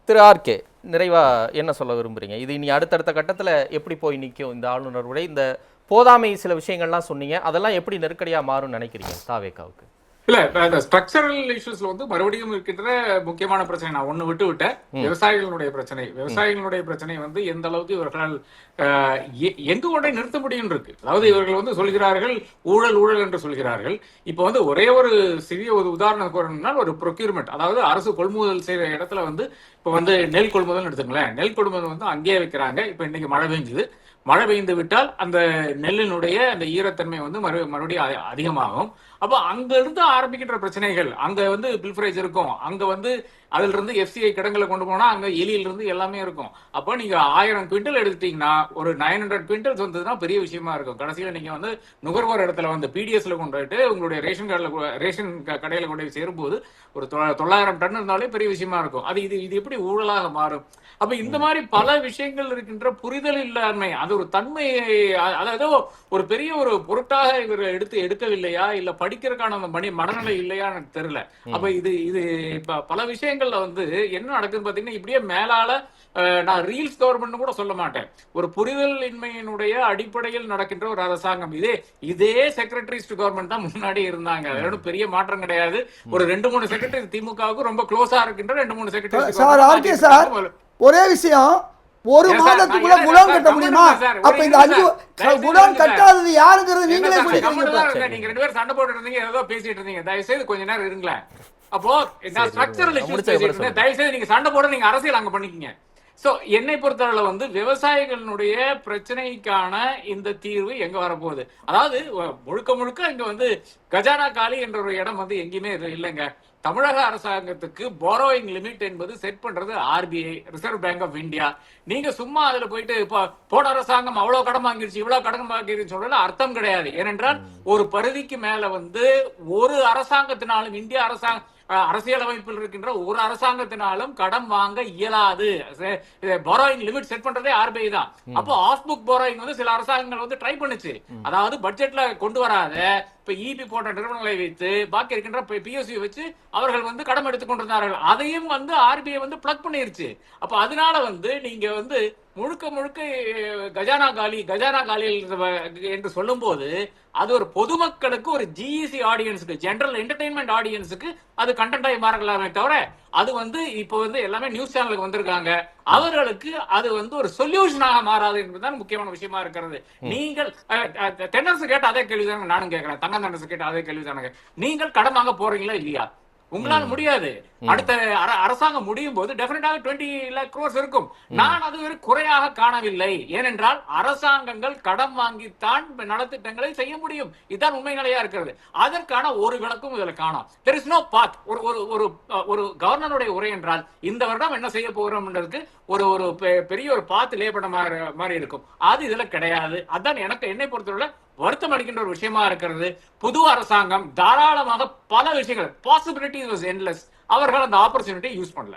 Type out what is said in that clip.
திரு RK, நிறைவா என்ன சொல்ல விரும்புறீங்க? இது இனி அடுத்தடுத்த கட்டத்துல எப்படி போய் நிற்கும் இந்த ஆளுநருடைய இந்த போதாமை சில விஷயங்கள்லாம் சொன்னீங்க, அதெல்லாம் எப்படி நெருக்கடியா மாறும்னு நினைக்கிறீங்க தாவேகாவுக்கு? இல்ல இந்த ஸ்ட்ரக்சரல் இஷ்யூஸ்ல மறுபடியும் இருக்கின்ற முக்கியமான பிரச்சனை நான் ஒண்ணு விட்டேன். விவசாயிகளுடைய பிரச்சனை எந்த அளவுக்கு இவர்களால் எங்க கொண்டே நிறுத்த முடியும் இருக்கு. அதாவது இவர்கள் சொல்கிறார்கள் ஊழல் ஊழல் என்று சொல்கிறார்கள். இப்ப ஒரே ஒரு சிறிய ஒரு உதாரணம் கூறணும்னால் ஒரு ப்ரொக்யூர்மெண்ட், அதாவது அரசு கொள்முதல் செய்யற இடத்துல இப்ப நெல் கொள்முதல் எடுத்துங்களேன். நெல் கொள்முதல் அங்கேயே வைக்கிறாங்க. இப்ப இன்னைக்கு மழை பெய்ந்து விட்டால் அந்த நெல்லினுடைய அந்த ஈரத்தன்மை மறுபடியும் அதிகமாகும். அப்போ அங்க இருந்து ஆரம்பிக்கின்ற பிரச்சனைகள், அங்க பில்ஃபரேஜ் இருக்கும், அங்க அதுல இருந்து எஃப்சிஐ கிடங்குல கொண்டு போனா அங்க எலியில இருந்து எல்லாமே இருக்கும். அப்போ நீங்க 1000 குவிண்டல் எடுத்துட்டீங்கன்னா ஒரு 900 குவிண்டல்ஸ் வந்ததுன்னா பெரிய விஷயமா இருக்கும். கடைசியில நீங்க நுகர்வோர் இடத்துல பிடிஎஸ்ல கொண்டு போயிட்டு உங்களுடைய ரேஷன் கடையில கொண்டு போய் சேரும்போது ஒரு 900 டன் இருந்தாலே பெரிய விஷயமா இருக்கும். இது எப்படி ஊழலாக மாறும்? அப்ப இந்த மாதிரி பல விஷயங்கள் இருக்கின்ற புரிதல் இல்லாமை, அது ஒரு தன்மையை, அதாவது ஒரு பெரிய ஒரு பொருட்டாக இவர் எடுக்கவில்லையா, இல்ல படிக்கிறதுக்கான மனநிலை இல்லையா எனக்கு தெரியல. அப்ப இது பல விஷயங்கள்ல என்ன நடக்குதுன்னு பாத்தீங்கன்னா, இப்படியே மேலால நான் ரீல்ஸ் கவர்மெண்ட் கூட சொல்ல மாட்டேன், ஒரு புரிதல் இன்மையினுடைய அடிப்படையில் நடக்கின்ற ஒரு அரசாங்கம். இதே செக்ரட்டரிஸ் கவர்மெண்ட் தான் முன்னாடி இருந்தாங்க. அதோட பெரிய மாற்றம் கிடையாது. ஒரு 2-3 செக்ரட்டரி திமுகவுக்கு ரொம்ப க்ளோஸா இருக்கின்ற 2-3 செக்ரட்டரி. ஒரே விஷயம், ஒரு மாதத்துக்குள்ள குடான் கட்ட முடியுமா? அப்ப இந்த 5 குடான் கட்டாதது யாருங்கிறது நீங்களே புரிஞ்சுக்கீங்க. நீங்க 2 பேரும் சண்டை போட்டு இருந்தீங்க, ஏதோ பேசிட்டு இருந்தீங்க. தயவு செய்து கொஞ்ச நேரம் இருங்களேன். அப்போ நான் ஸ்ட்ரக்சரல் இஷ்யூஸ் பேசிட்டு இருந்தேன். தயவு செய்து நீங்க சண்டை போட, நீங்க அரசியல் அங்க பண்ணிக்கீங்க. சோ என்னை பொறுத்தவரை விவசாயிகளுடைய பிரச்சனைக்கான இந்த தீர்வு எங்க வரப்போகுது? அதாவது முழுக்க இங்க கஜானா காலி என்ற ஒரு இடம் எங்கேயுமே இல்லைங்க. தமிழக அரசாங்கத்துக்கு போரோயிங் லிமிட் என்பது செட் பண்றது RBI, reserve bank of India. நீங்க சும்மா அதுல போயிட்டு இப்ப போன அரசாங்கம் அவ்வளவு கடன் வாங்கிருச்சு, இவ்வளவு கடன் வாங்கிருச்சு சொல்றது அர்த்தம் கிடையாது. ஏனென்றால் ஒரு பகுதிக்கு மேல ஒரு அரசாங்கத்தினாலும், இந்திய அரசியலமைப்பில் இருக்கின்ற ஒரு அரசாங்கத்தினாலும் கடன் வாங்க இயலாது. போரோயிங் லிமிட் செட் பண்றதே ஆர்பிஐ தான். அப்போ ஆஃப் புக் போரோயிங் சில அரசாங்கங்கள் ட்ரை பண்ணுச்சு. அதாவது பட்ஜெட்ல கொண்டு வராத இப்ப இபி போன்ற நிறுவனங்களை வைத்து பாக்கி இருக்கின்ற பிஎஸ்சி வச்சு அவர்கள் கடன் எடுத்துக் கொண்டிருந்தார்கள். அதையும் ஆர்பிஐ பிளக் பண்ணிருச்சு. அப்ப அதனால நீங்க முழுக்க கஜானா காலி என்று சொல்லும் போது அது ஒரு பொதுமக்களுக்கு, ஒரு ஜிஇசி ஆடியன்ஸுக்கு, ஜெனரல் என்டர்டைன்மெண்ட் ஆடியன்ஸுக்கு அது கண்டென்ட் ஆகி மாறலாமே தவிர அது இப்போ எல்லாமே நியூஸ் சேனலுக்கு வந்திருக்காங்க, அவர்களுக்கு அது ஒரு சொல்யூஷனாக மாறாது என்பதுதான் முக்கியமான விஷயமா இருக்கிறது. நீங்கள் தென்னரசு கேட்ட அதே கேள்விதானே நானும் கேட்கிறேன், தங்கம் தென்னரசு கேட்ட அதே கேள்விதானங்க. நீங்கள் கடன் வாங்க போறீங்களா இல்லையா? உங்களால முடியாது. அடுத்த அரசாங்கம் முடியும் போது டெஃபினட்டாக 20 lakh crores இருக்கும். நான் அது ஒரு குறையாக காணவில்லை. ஏனென்றால் அரசாங்கங்கள் கடன் வாங்கித்தான் நலத்திட்டங்களை செய்ய முடியும். இதுதான் உண்மை நிலையா இருக்கிறது. அதற்கான ஒரு விளக்கும் இதுல காணோம். there is no path. ஒரு கவர்னருடைய உரை என்றால் இந்த வருடம் என்ன செய்ய போகிறோம்ன்றதுக்கு ஒரு பெரிய ஒரு பாத்து லே பண்ண மாதிரி இருக்கும். அது இதுல கிடையாது. அதான் என்னை பொறுத்தவரை வருத்தம் அளிக்கின்ற ஒரு விஷயமா இருக்கிறது. புது அரசாங்கம் தாராளமாக பல விஷயங்கள், பாசிபிலிட்டி வாஸ் எண்ட்லெஸ், அவர்கள் அந்த ஆப்பர்ச்சுனிட்டி யூஸ் பண்ணல.